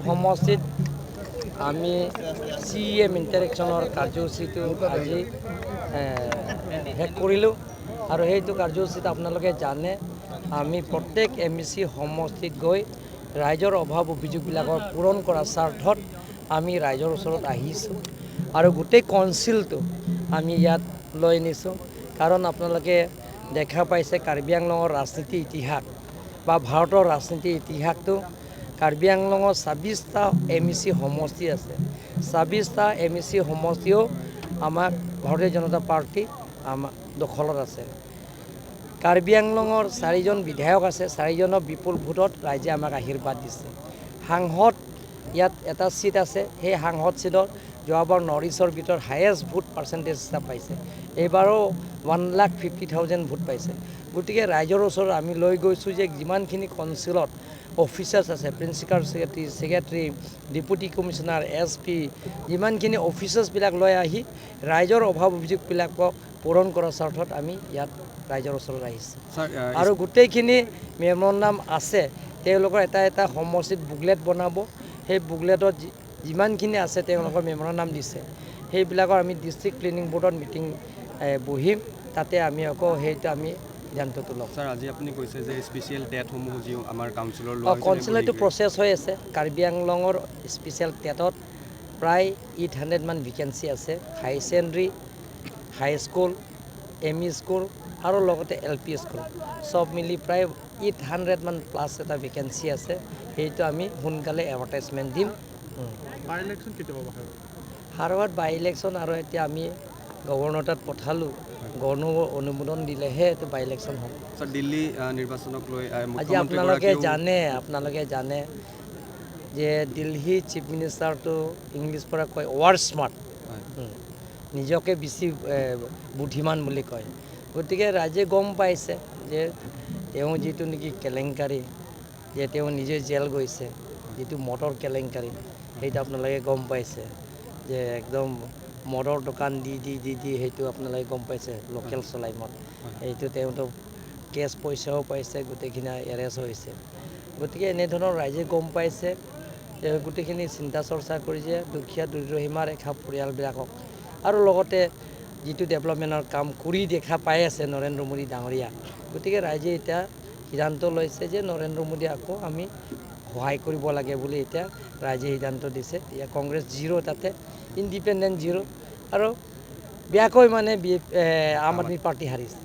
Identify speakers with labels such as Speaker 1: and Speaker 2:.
Speaker 1: সমষ্টিত আমি CEM ইণ্টাৰেকশ্যনৰ কাৰ্যসূচীটো আজি শেষ কৰিলোঁ আৰু সেইটো কাৰ্যসূচীত আপোনালোকে জানে আমি প্ৰত্যেক MEC সমষ্টিত গৈ ৰাইজৰ অভাৱ অভিযোগবিলাকৰ পূৰণ কৰাৰ স্বাৰ্থত আমি ৰাইজৰ ওচৰত আহিছোঁ আৰু গোটেই কাউন্সিলটো আমি ইয়াত লৈ নিছোঁ কাৰণ আপোনালোকে দেখা পাইছে কাৰ্বি আংলঙৰ ৰাজনীতি ইতিহাস বা ভাৰতৰ ৰাজনীতি ইতিহাসটো কাৰ্বি আংলঙৰ 26টা MEC সমষ্টি আছে 26টা MEC সমষ্টিও আমাক ভাৰতীয় জনতা পাৰ্টি আমাৰ দখলত আছে কাৰ্বি আংলঙৰ 4জন বিধায়ক আছে 4জনৰ বিপুল ভোটত ৰাইজে আমাক আশীৰ্বাদ দিছে সাংসদ ইয়াত এটা সিট আছে সেই সাংসদ সিটত যোৱাবাৰ নৰ্থ ইষ্টৰ ভিতৰত হায়েষ্ট ভোট পাৰ্চেণ্টেজ এটা পাইছে এইবাৰো 1,50,000 ভোট পাইছে গতিকে ৰাইজৰ ওচৰত আমি লৈ গৈছোঁ যে যিমানখিনি কাউন্সিলত অফিচাৰ্ছ আছে principal secretary deputy commissioner SP যিমানখিনি অফিচাৰ্ছবিলাক লৈ আহি ৰাইজৰ অভাৱ অভিযোগবিলাকক পূৰণ কৰাৰ স্বাৰ্থত আমি ইয়াত ৰাইজৰ ওচৰত আহিছোঁ আৰু গোটেইখিনি মেম'ৰেণ্ডাম আছে তেওঁলোকৰ এটা সমষ্টিত বুকলেট বনাব সেই বুকলেটত যিমানখিনি আছে তেওঁলোকৰ মেম'ৰেণ্ডাম দিছে সেইবিলাকৰ আমি ডিষ্ট্ৰিক্ট প্লেনিং বৰ্ডত মিটিং বহিম তাতে আমি আকৌ সেইটো আমি সিদ্ধান্তটো ল'ম
Speaker 2: ছাৰ আজি আপুনি কৈছে যে স্পেচিয়েল টেটসমূহ যি আমাৰ কাউন্সিলৰ
Speaker 1: কাউন্সিলৰটো প্ৰচেছ হৈ আছে কাৰ্বি আংলঙৰ স্পেচিয়েল টেটত প্ৰায় 800 মান ভেকেঞ্চি আছে হাই ছেকেণ্ডেৰী হাই স্কুল ME স্কুল আৰু লগতে LP স্কুল সব মিলি প্ৰায় 800 মান প্লাছ এটা ভেকেঞ্চি আছে সেইটো আমি সোনকালে এডভাৰটাইজমেণ্ট দিম
Speaker 3: বাই ইলেকশ্যন কেতিয়া হ'ব
Speaker 1: হাৰৱাত বাই ইলেকশ্যন আৰু এতিয়া আমি গভৰ্ণৰ তাত পঠালোঁ গভৰ্ণৰ অনুমোদন দিলেহে এইটো বাই ইলেকশ্যন হ'ব
Speaker 2: ছাৰ দিল্লী নিৰ্বাচনক লৈ
Speaker 1: আজি আপোনালোকে জানে যে দিল্লী চিফ মিনিষ্টাৰটো ইংলিছ পৰা কয় ৱাৰ স্মাৰ্ট নিজকে বেছি বুদ্ধিমান বুলি কয় গতিকে ৰাইজে গম পাইছে যে তেওঁ যিটো নেকি কেলেংকাৰী যে তেওঁ নিজে জেল গৈছে যিটো মদৰ কেলেংকাৰী সেইটো আপোনালোকে গম পাইছে যে একদম মদৰ দোকান দি সেইটো আপোনালোকে গম পাইছে লোকেল চলাই মদ সেইটো তেওঁতো কেছ পইচাও পাইছে গোটেইখিনি এৰেষ্ট হৈছে গতিকে এনেধৰণৰ ৰাইজে গম পাইছে যে গোটেইখিনি চিন্তা চৰ্চা কৰিছে দুখীয়া দৰিদ্ৰ সীমা ৰেখা পৰিয়ালবিলাকক আৰু লগতে যিটো ডেভেলপমেণ্টৰ কাম কৰি দেখা পাই আছে নৰেন্দ্ৰ মোদী ডাঙৰীয়া গতিকে ৰাইজে এতিয়া সিদ্ধান্ত লৈছে যে নৰেন্দ্ৰ মোদী আকৌ আমি সহায় কৰিব লাগে বুলি এতিয়া ৰাইজে সিদ্ধান্ত দিছে এতিয়া কংগ্ৰেছ 0 তাতে ইণ্ডিপেণ্ডেণ্ট 0 আৰু বেয়াকৈ মানে আম আদমি পাৰ্টি হাৰিছে